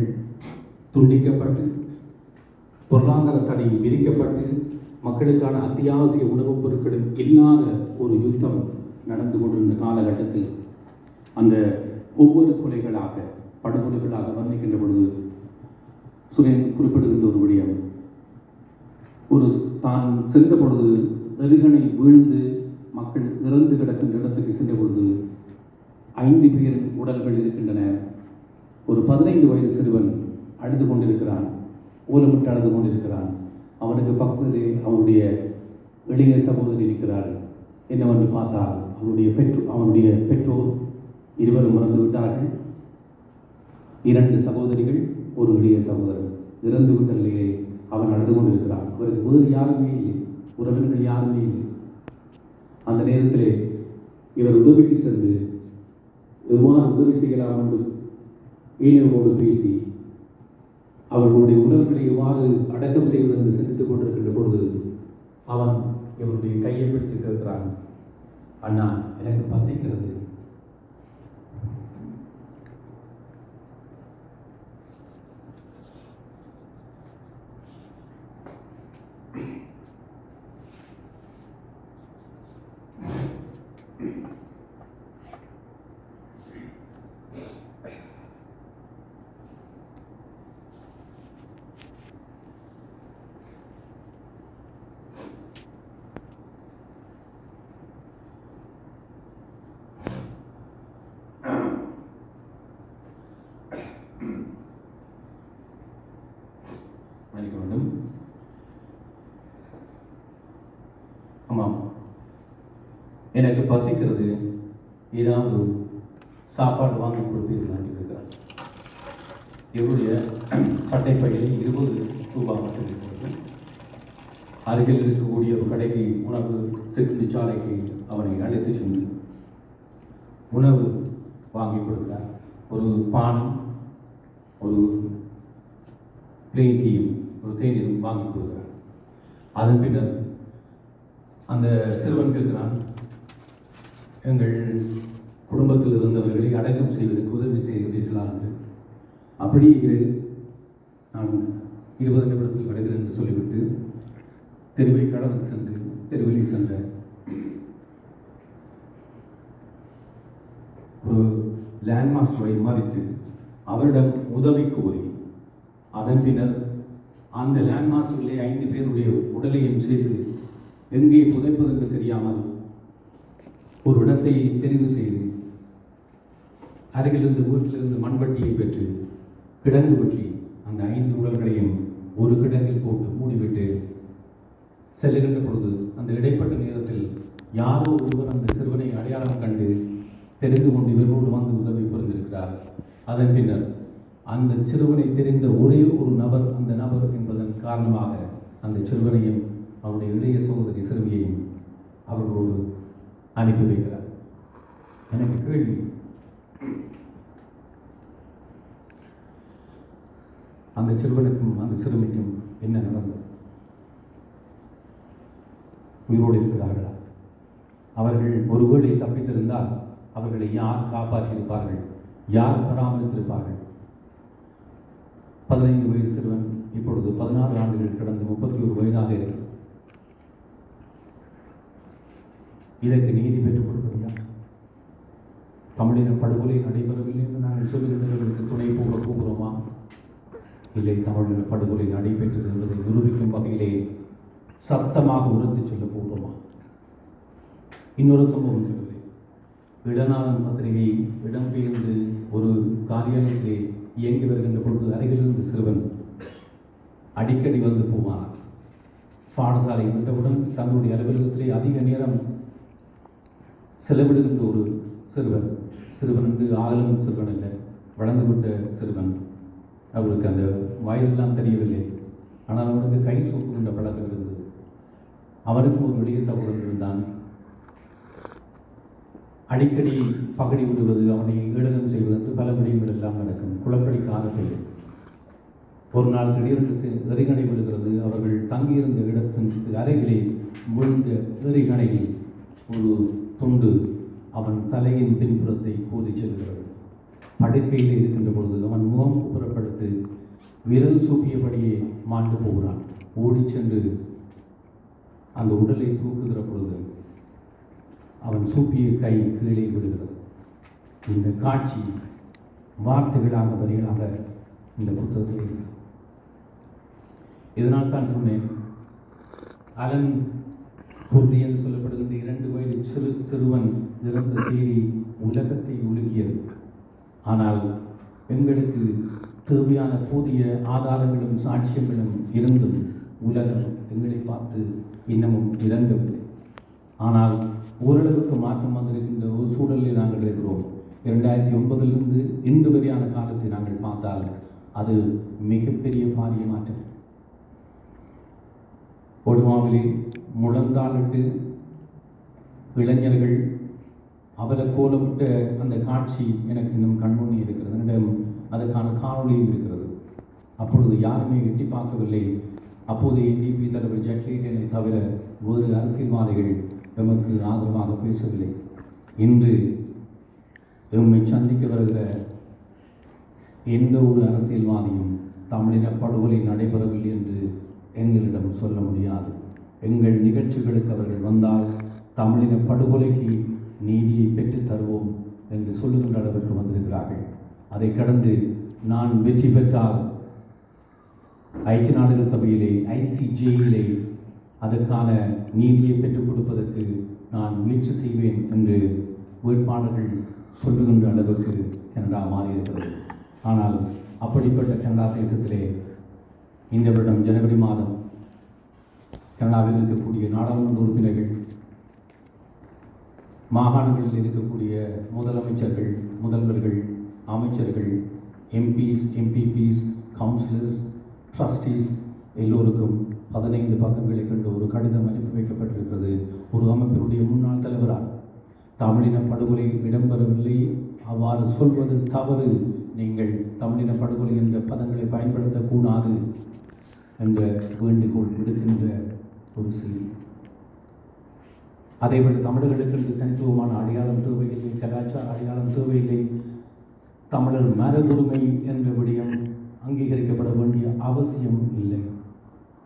[SPEAKER 1] துண்டிக்கப்பட்டு பொருளாதார தடை விதிக்கப்பட்டு மக்களுக்கான அத்தியாவசிய உணவுப் பொருட்களும் இல்லாத ஒரு யுத்தம் நடந்து கொண்டிருந்த காலகட்டத்தில் அந்த ஒவ்வொரு கொலைகளாக படுகொலைகளாக வர்ணிக்கின்ற பொழுது சுரேன் குறிப்பிடுகின்ற ஒரு விடயம், ஒரு தான் சென்ற பொழுது எருகணை வீழ்ந்து மக்கள் இறந்து கிடக்கின்ற இடத்துக்கு சென்ற பொழுது 5 பேரின் உடல்கள் இருக்கின்றன. ஒரு 15 வயது சிறுவன் அழுது கொண்டிருக்கிறான், ஓலமிட்டு அழுது கொண்டிருக்கிறான். அவனுக்கு பக்கத்திலே அவனுடைய இளைய சகோதரி இருக்கிறார். என்னவென்று பார்த்தால் அவனுடைய பெற்றோர் இருவரும் இறந்து விட்டார்கள். 2 சகோதரிகள், ஒரு இளைய சகோதரன் இறந்து விட்ட நிலையிலே அவன் அழுது கொண்டிருக்கிறான். அவருக்கு வேறு யாருமே இல்லை, உறவினர்கள் யாருமே இல்லை. அந்த நேரத்திலே இவர் உதவிக்கு சென்று எவ்வாறு உதவி செய்யலாம் என்று ஏழைகளோடு பேசி அவர்களுடைய உடல்களை எவ்வாறு அடக்கம் செய்வது என்று சிந்தித்துக் கொண்டிருக்கின்ற பொழுது அவன் இவருடைய கையை பிடித்து கேட்கிறான், அண்ணா எனக்கு பசிக்கிறது. ஆமாம், எனக்கு பசிக்கிறது, ஏதாவது சாப்பாடு வாங்கி கொடுப்பீர்களான்னு கேட்கிறார். இவருடைய சட்டைப்பையிலே 20 ரூபாய் மட்டும் இருக்கிறது. அருகில் இருக்கக்கூடிய ஒரு கடைக்கு உணவு சிற்றுண்டிச்சாலைக்கு அவனை அழைத்து சென்று உணவு வாங்கி கொடுக்கிறார். ஒரு பானம், ஒரு பிளெயின் டீயும் ஒரு தேநீரும் வாங்கி கொடுக்கிறார். அதன் பின்னர் அந்த சிறுவன் கேட்கிறான், எங்கள் குடும்பத்தில் இருந்தவர்களை அடக்கம் செய்வதற்கு உதவி செய்கிறீர்களா என்று. அப்படி நான் 20 நிமிடத்தில் வருகிறேன் என்று சொல்லிவிட்டு தெருவை கடந்து சென்று தெருவில் சென்ற ஒரு லேண்ட் மாஸ்டரை மறித்து அவரிடம் உதவி கோரி அதன் பின்னர் அந்த லேண்ட் மாஸ்டரிலே 5 பேருடைய உடலையும் சேர்த்து எங்கே புதைப்பது என்று தெரியாமல் ஒரு இடத்தை தெரிவு செய்து அருகிலிருந்து வீட்டிலிருந்து மண்வெட்டியை பெற்று கிடங்கு வெட்டி அந்த அந்த 5 உடல்களையும் ஒரு கிடங்கில் போட்டு மூடிவிட்டு செல்லுகின்ற பொழுது அந்த இடைப்பட்ட நேரத்தில் யாரோ ஒருவர் அந்த சிறுவனை அடையாளம் கண்டு தெரிந்து கொண்டு இவர்களோடு வந்து உதவி புரிந்திருக்கிறார். அதன் பின்னர் அந்த சிறுவனை தெரிந்த ஒரே ஒரு நபர் அந்த நபர் என்பதன் காரணமாக அந்த சிறுவனையும் அவருடைய இளைய சகோதரி சிறுமியையும் அவர்களோடு அனுப்பி வைக்கிறார். எனக்கு கேள்வி, அந்த சிறுவனுக்கும் அந்த சிறுமிக்கும் என்ன நடந்தது? உயிரோடு இருக்கிறார்களா? அவர்கள் ஒருவேளை தப்பித்திருந்தால் அவர்களை யார் காப்பாற்றியிருப்பார்கள்? யார் பராமரித்திருப்பார்கள்? 15 வயது சிறுவன் இப்பொழுது 16 ஆண்டுகள் கடந்து 31 வயதாக இருக்கிறது. இதற்கு நீதி பெற்றுக் கொடுப்பது யார்? தமிழின படுகொலை நடைபெறவில்லை என்று நாங்கள் சொல்லுகின்றவர்களுக்கு துணை போகிறோமா? இல்லை, தமிழின படுகொலை நடைபெற்றது என்பதை நிரூபிக்கும் வகையிலே சத்தமாக உரத்து சொல்ல போகிறோமா? இன்னொரு சம்பவம் சொல்கிறேன். இளநாதன் பத்திரிகை இடம்பெயர்ந்து ஒரு காரியாலயத்திலே இயங்கி வருகின்ற பொழுது அருகிலிருந்து சிறுவன் அடிக்கடி வந்து போவான். பாடசாலை விட்டவுடன் தங்களுடைய அலுவலகத்திலே அதிக நேரம் செலவிடுகின்ற ஒரு சிறுவன் என்று ஆகலும் சிறுவன் இல்லை, வளர்ந்துவிட்ட சிறுவன். அவருக்கு அந்த வயதெல்லாம் தெரியவில்லை, ஆனால் அவனுக்கு கை சூப்புகின்ற பழக்கம் இருந்தது. அவனுக்கும் ஒரு இளைய சகோதரன் இருந்தான். அடிக்கடி பகடி விடுவது, அவனை ஏளனம் செய்வது என்று பல விடயங்கள் எல்லாம் நடக்கும். குளக்கடி காலத்தில் ஒரு நாள் திடீரென்று எறிகணை விடுகிறது. அவர்கள் தங்கியிருந்த இடத்தின் அருகிலே விழுந்த எறிகணையில் ஒரு துண்டு அவன் தலையின் பின்புறத்தை கோதி செல்கிறது. படுக்கையில் இருக்கின்ற பொழுது அவன் முகம் புறப்படுத்து விரல் சூப்பியபடியே மாண்டு போகிறான். ஓடி சென்று அந்த உடலை தூக்குகிற பொழுது அவன் சூப்பிய கை கீழே விடுகிறது. இந்த காட்சி வார்த்தைகளாக வரிகளாக இந்த புத்தகத்தில் இருக்கு. இதனால் தான் சொன்னேன், அலன் குர்தி என்று சொல்லப்படுகின்ற 2 வயது சிறுவன் இறந்த செய்தி உலகத்தை உலுக்கியது. ஆனால் எங்களுக்கு தேவையான புதிய ஆதாரங்களும் சாட்சியங்களும் இருந்தும் உலகம் எங்களை பார்த்து இன்னமும் இறங்கவில்லை. ஆனால் ஓரளவுக்கு மாற்றம் வந்திருக்கின்ற ஒரு சூழலில் நாங்கள் இருக்கிறோம். 2009 இன்று வரையான காலத்தை நாங்கள் பார்த்தால் அது மிகப்பெரிய பாரிய மாற்றம். ஒழுமாவிலே முழந்தாளிட்டு இளைஞர்கள் அவரை கோலமிட்ட அந்த காட்சி எனக்கு இன்னும் கண்முன்னே இருக்கிறது. என்னிடம் அதற்கான காணொலியும் இருக்கிறது. அப்பொழுது யாருமே எட்டி பார்க்கவில்லை. அப்போது NDP தலைவர் ஜக்லீட்டனை தவிர வேறு அரசியல்வாதிகள் எமக்கு ஆதரவாக பேசவில்லை. இன்று எம்மை சந்திக்க வருகிற எந்த ஒரு அரசியல்வாதியும் தமிழின படுகொலை நடைபெறவில்லை என்று எங்களிடம் சொல்ல முடியாது. எங்கள் நிகழ்ச்சிகளுக்கு அவர்கள் வந்தால் தமிழின படுகொலைக்கு நீதியை பெற்றுத் தருவோம் என்று சொல்லுகின்ற அளவுக்கு வந்திருக்கிறார்கள். அதை கடந்து நான் வெற்றி பெற்றால் ஐக்கிய நாடுகள் சபையிலே ICJயிலே அதற்கான நீதியை பெற்றுக் கொடுப்பதற்கு நான் முயற்சி செய்வேன் என்று வேட்பாளர்கள் சொல்லுகின்ற அளவுக்கு கனடா மாறியிருக்கிறது. ஆனால் அப்படிப்பட்ட கனடா தேசத்திலே இந்த வருடம் ஜனவரி மாதம் கனடாவில் இருக்கக்கூடிய நாடாளுமன்ற உறுப்பினர்கள், மாகாணங்களில் இருக்கக்கூடிய முதலமைச்சர்கள், முதல்வர்கள், அமைச்சர்கள், MPs, கவுன்சிலர்ஸ், ட்ரஸ்டீஸ் எல்லோருக்கும் 15 பக்கங்களை கொண்ட ஒரு கடிதம் அனுப்பி வைக்கப்பட்டிருக்கிறது. ஒரு அமைப்பினுடைய முன்னாள் தலைவரால் தமிழின படுகொலை இடம்பெறவில்லை, அவ்வாறு சொல்வது தவறு, நீங்கள் தமிழின படுகொலை என்ற பதங்களை பயன்படுத்தக்கூடாது என்ற வேண்டுகோள் விடுக்கின்ற ஒரு செய்தி. அதைவிட தமிழர்களுக்கு தனித்துவமான அடையாளம் தேவையில்லை, கலாச்சார அடையாளம் தேவையில்லை, தமிழர் மரபுரிமை என்ற விடயம் அங்கீகரிக்கப்பட வேண்டிய அவசியம் இல்லை.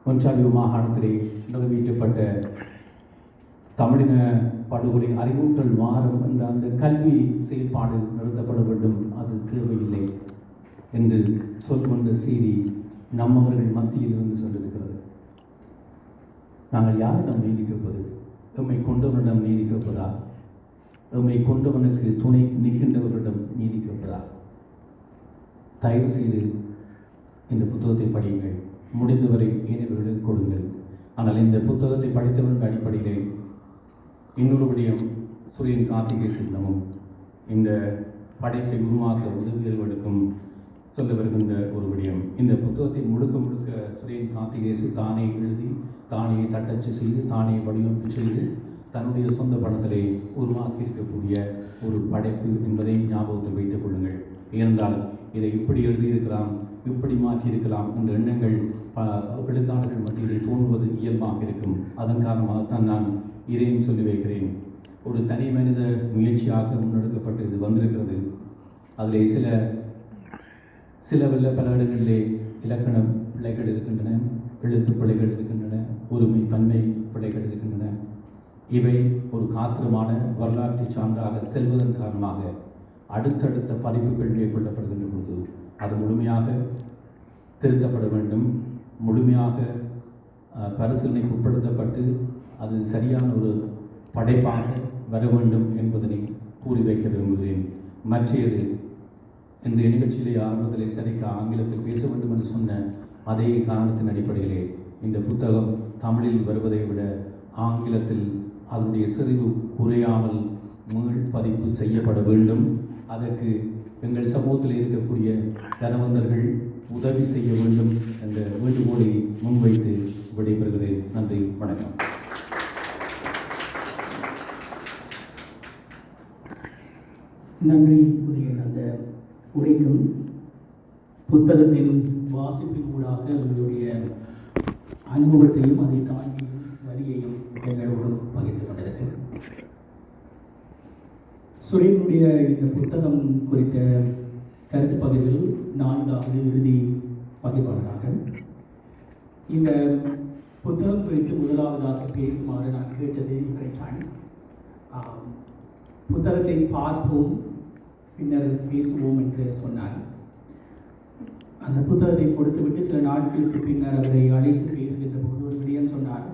[SPEAKER 1] ஒன்றாரியா மாகாணத்திலே நிறைவேற்றப்பட்ட தமிழின படுகொலை அறிவூட்டல் வாரம் என்ற அந்த கல்வி செயல்பாடு நிறுத்தப்பட வேண்டும், அது தேவையில்லை என்று சொல்கின்ற செய்தி நம்மவர்கள் மத்தியில் இருந்து சொல்லியிருக்கிறது. நாங்கள் யாரிடம் நீதி கேட்பது? எம்மை கொண்டவனிடம் நீதி கேட்பதா? எம்மை கொண்டவனுக்கு துணை நிற்கின்றவர்களிடம் நீதி கேட்பதா? தயவு செய்து இந்த புத்தகத்தை படியுங்கள், முடிந்தவரை ஏனையவர்களுக்கு கொடுங்கள். ஆனால் இந்த புத்தகத்தை படித்தவர்கள் அடிப்படையிலே இன்னொரு விடயம் சுரேன் கார்த்திகேசனமும் இந்த படைப்பை உருவாக்க உதவியவர்களுக்கும் சொல்ல வருகின்ற ஒரு விடயம். இந்த புத்தகத்தை முழுக்க முழுக்க சுரேன் கார்த்திகேசு தானே எழுதி, தானே தட்டச்சு செய்து, தானே வடிவமைப்பு செய்து, தன்னுடைய சொந்த படத்திலே உருவாக்கி இருக்கக்கூடிய ஒரு படைப்பு என்பதை ஞாபகத்தில் வைத்துக் கொள்ளுங்கள். ஏனென்றால் இதை இப்படி எழுதியிருக்கலாம், இப்படி மாற்றியிருக்கலாம் என்ற எண்ணங்கள் எழுத்தாளர்கள் மத்தியிலே தோன்றுவது இயல்பாக இருக்கும். அதன் காரணமாகத்தான் நான் இதையும் சொல்லி வைக்கிறேன். ஒரு தனி மனித முயற்சியாக முன்னெடுக்கப்பட்டு இது வந்திருக்கிறது. அதிலே சில பல இடங்களிலே இலக்கண பிழைகள் இருக்கின்றன, எழுத்து பிழைகள் இருக்கின்றன, ஒருமை பன்மை பிழைகள் இருக்கின்றன. இவை ஒரு காத்திரமான வரலாற்று சான்றாக செல்வதன் காரணமாக அடுத்தடுத்த பதிப்புகள் மேற்கொள்ளப்படுகின்ற பொழுது அது முழுமையாக திருத்தப்பட வேண்டும், முழுமையாக பரிசீலனைக்கு உட்படுத்தப்பட்டு அது சரியான ஒரு படைப்பாக வர வேண்டும் என்பதனை கூறி வைக்க விரும்புகிறேன். மற்றது இன்றைய நிகழ்ச்சியிலே ஆரம்பத்திலே சரிக்கு ஆங்கிலத்தில் பேச வேண்டும் என்று சொன்ன அதே காரணத்தின் அடிப்படையிலே இந்த புத்தகம் தமிழில் வருவதை விட ஆங்கிலத்தில் அதனுடைய செறிவு குறையாமல் மீள் பதிப்பு செய்யப்பட வேண்டும். அதற்கு எங்கள் சமூகத்தில் இருக்கக்கூடிய தனவந்தர்கள் உதவி செய்ய வேண்டும் என்ற வேண்டுகோளை முன்வைத்து விடைபெறுகிறேன். நன்றி, வணக்கம்.
[SPEAKER 2] நன்றி உதயன். அந்த உரைக்கும் புத்தகத்தின் வாசிப்பின் ஊடாக உங்களுடைய அனுபவத்தையும் அதை தாண்டி வரியையும் எங்களோடு பகிர்ந்து கொண்டிருக்கு. சுரேனுடைய இந்த புத்தகம் குறித்த கருத்து பகிர்வில் 4வது இறுதி பகிர்வாளராக இந்த புத்தகம் குறித்து முதலாவதாக பேசுமாறு நான் கேட்டது இவரைத்தான். புத்தகத்தை பார்ப்போம், பின்னர் பேசுவோம் என்று சொன்னார். அந்த புத்தகத்தை கொடுத்துவிட்டு சில நாட்களுக்கு பின்னர் அவரை அழைத்து பேசுகின்ற போது ஒரு விடயம் சொன்னார்.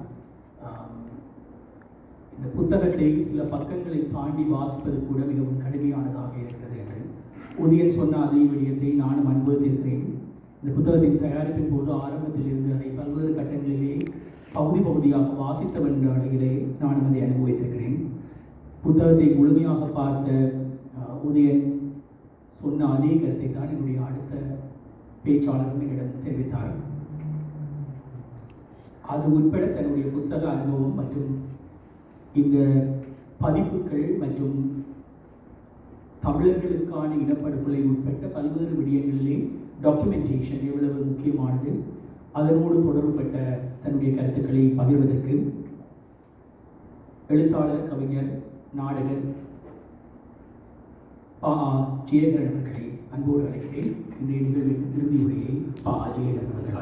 [SPEAKER 2] இந்த புத்தகத்தை சில பக்கங்களை தாண்டி வாசிப்பது கூட மிகவும் கடுமையானதாக இருக்கிறது என்று உதயன் சொன்ன அதே விடயத்தை நானும் அனுபவித்திருக்கிறேன். இந்த புத்தகத்தின் தயாரிப்பின் போது ஆரம்பத்தில் இருந்து அதை பல்வேறு கட்டங்களிலே பகுதியாக வாசித்தவன் என்ற அழகிலே நானும் அதை அனுபவித்திருக்கிறேன். புத்தகத்தை முழுமையாக பார்த்த உதயன் சொன்ன அதே கருத்தை தான் என்னுடைய அடுத்த பேச்சாளரும் என்னிடம் தெரிவித்தார். அது உட்பட தன்னுடைய புத்தக அனுபவம் மற்றும் இந்த பதிப்புகள் மற்றும் தமிழர்களுக்கான இனப்படுகொலை உட்பட்ட பல்வேறு விடயங்களிலே டாக்குமெண்டேஷன் எவ்வளவு முக்கியமானது, அதனோடு தொடர்புபட்ட தன்னுடைய கருத்துக்களை பகிர்வதற்கு எழுத்தாளர், கவிஞர், நாடகர் ஜெயகரன் அவர்களை அன்போடு அழைக்கிறேன். இன்றைய நிகழ்வின் இறுதி உரையை ஜெயகரன் அவர்கள்